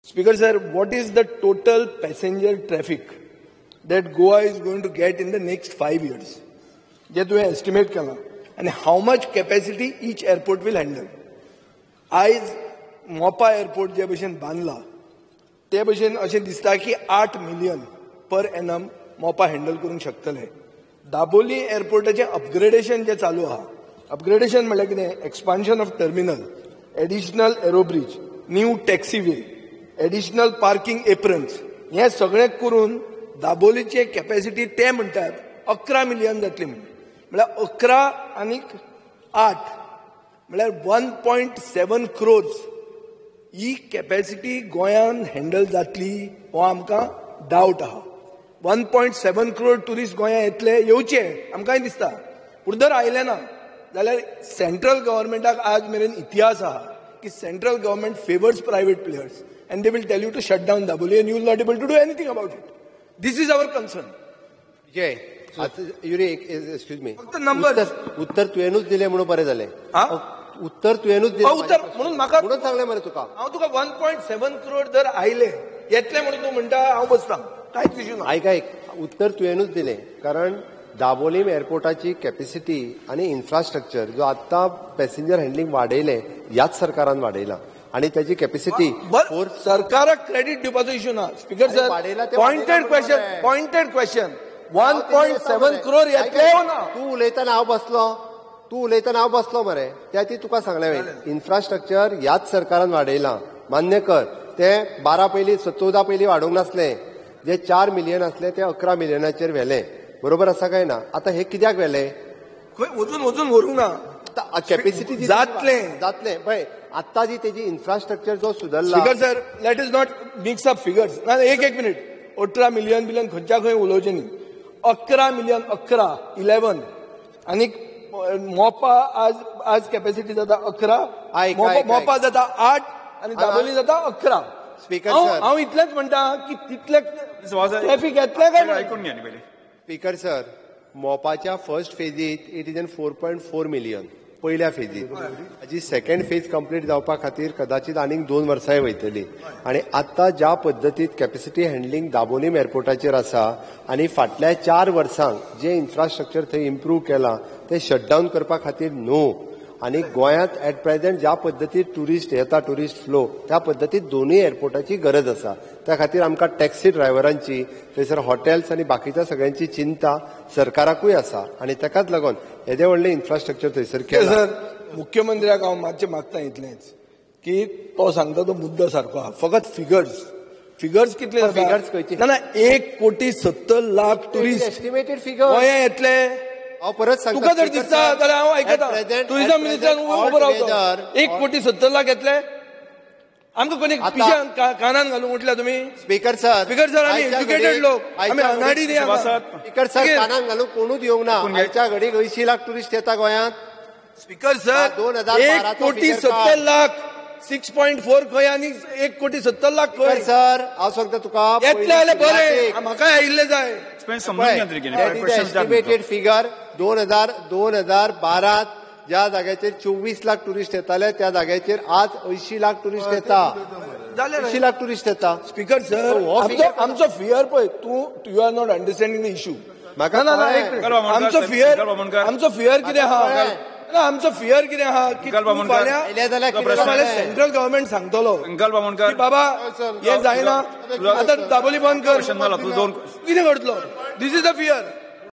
Speaker sir, what is the total passenger traffic that Goa is going to get in the next 5 years? जे तुवें estimate केला, and how much capacity each airport will handle? आयज मोपा airport जे भशेन बांदला ते भशेन अशें दिसता की 8 मिलियन पर एनम मोपा हँडल करूंक शकतले. दाबोली एअरपोर्टाचें अपग्रेडेशन जे चालू आहा, अपग्रेडेशन म्हळ्यार कितें, expansion of terminal, additional aerobridge, new taxiway, additional parking aprons, हें सगळें करून दाबोलीचे कॅपॅसिटी ते म्हणटात 11 मिलियन जातली म्हळ्यार 11 आनीक 8 म्हळ्यार 1.7 crores ही कॅपॅसिटी गोंयान हँडल जातली हो आमकां डावट आहा. 1.7 crore टुरिस्ट गोंया येवचे आमकांय दिसता, पूण जर आयले ना जाल्यार सेंट्रल गव्हर्मेंटाक आज मेरेन इतिहास आहा की central government favours private players and they will tell you to shut down Daboli and you will not able to do anything about it. This is our concern. Jay, excuse me. फक्त numbers. उत्तर तुवेनूच दिले म्हणून बरें जालें. उत्तर तुवेनूच दिले उत्तर म्हणून म्हाका म्हणून सांगलें मरे तुका. हांव तुका 1.7 crore जर आयले येतले म्हणून तूं म्हणटा हांव बसतां, कांयच इश्यू ना. ऐक उत्तर तुवेनूच दिलें, कारण दाबोली एअरपोर्टाची कॅपॅसिटी आणि इन्फ्रास्ट्रक्चर जो आता पॅसेंजर हँडलिंग वाडयले ह्याच सरकारान वाडयला आणि त्याची कॅपॅसिटी सरकाराक क्रेडिट दिवपाचो इश्यू ना. Speaker sir, pointed question 1.7 crore येतले ना. तू उलयतना हांव बसलो मरे, त्या ती तुका सांगलें इन्फ्रास्ट्रक्चर ह्याच सरकारान वाडयला, मान्य कर. ते 14 पयलीं वाडोवंक नासले, जे 4 मिलियन असले ते 11 मिलियनाचेर व्हेले, बरोबर आसा काय ना. आता हे कित्याक व्हेले, खंय वचून व्हरूंक ना. कॅपॅसिटी जातले पळय. आता जी त्याची इन्फ्रास्ट्रक्चर जो सुधारला. Speaker sir, let is not mix up figures. एक मिनिट, 18 मिलियन बिलियन खंयच्या खंय उलोवचें न्ही. 11 मिलियन, 11 आनी मोपा आज कॅपॅसिटी जाता 11, मोपा जाता 8 आनी दाबोली जाता 11. स्पीकर हांव इतलेंच म्हणटा की तितले ट्रॅफिक येतले काय आयकून घ्या पयलीं. स्पीकर सर, मोपाच्या फर्स्ट फेजीत इट इज 4.4 मिलियन पहिल्या फेजीत. हाची सेकंड फेज कंप्लीट जावपा खातीर कदाचित आनीक 2 वर्सांय वयतली. आणि आता ज्या पद्दतीत कॅपॅसिटी हँडलिंग दाबोली एअरपोर्टाचेर आसा आणि फाटल्या 4 वर्सांक जे इन्फ्रास्ट्रक्चर थंय इम्प्रूव्ह केलां ते शटडावन करपा खातीर न्हू. आणि गोंयांत ऍट प्रेझेंट ज्या पद्दतीत टुरिस्ट येता, टुरिस्ट फ्लो, त्या पद्दतीत दोनूय एअरपोर्टाची गरज आसा. त्या खातीर आमकां टॅक्सी ड्रायव्हरांची, थंयसर हॉटेल्स आनी बाकीच्या सगळ्यांची चिंता सरकाराकूय आसा. आणि ताकाच लागून येदे व्हडलें इन्फ्रास्ट्रक्चर थंयसर केलां. सर, मुख्यमंत्र्याक हांव मातशें मागता इतलेंच की तो सांगता तो मुद्दो सारको आहा, फकत फिगर्स कितले जाता. फिगर्स खंयचे ना 1,70,00,000 टुरिस्ट एस्टिमेटेड फिगर गोंया येतले. हांव परत सांगता, तुका जर दिसता जाल्यार हांव आयकता. टुरिझम मिनिस्टर उबो रावता. 1,70,00,000 येतले. आमकां कोणी पिशान कानान घालूंक म्हटल्या तुमी. स्पीकर सर, आमी एज्युकेटेड लोक, आमी अनाडी न्ही. स्पीकर सर, कानान घालूंक कोणूच येवंक ना. आयच्या घडीक 80,00,000 टुरिस्ट येता गोंयांत. स्पीकर सर, 1,70,00,000 6.4 खंय आनी 1,70,00,000 खंय. सर, हांव सांगता तुका, येतले जाल्यार बरें, म्हाकाय आयिल्ले जाय. एस्टिमेटेड फिगर 2012 ज्या जाग्याचेर 24,00,000 टुरिस्ट येताले त्या जाग्याचेर आज 80,00,000 टुरिस्ट येता. 80,00,000 टुरिस्ट येता. स्पीकर सर, आमचो फियर पळय, you are not understanding the issue. म्हाका आमचो फियर कितें आहा, आमचो फियर कितें आहा की फाल्यां सेंट्रल गव्हर्मेंट सांगतलो की बाबा हे जायना, आतां दाबोली बंद कर, कितें करतलो. दिस इज द फियर.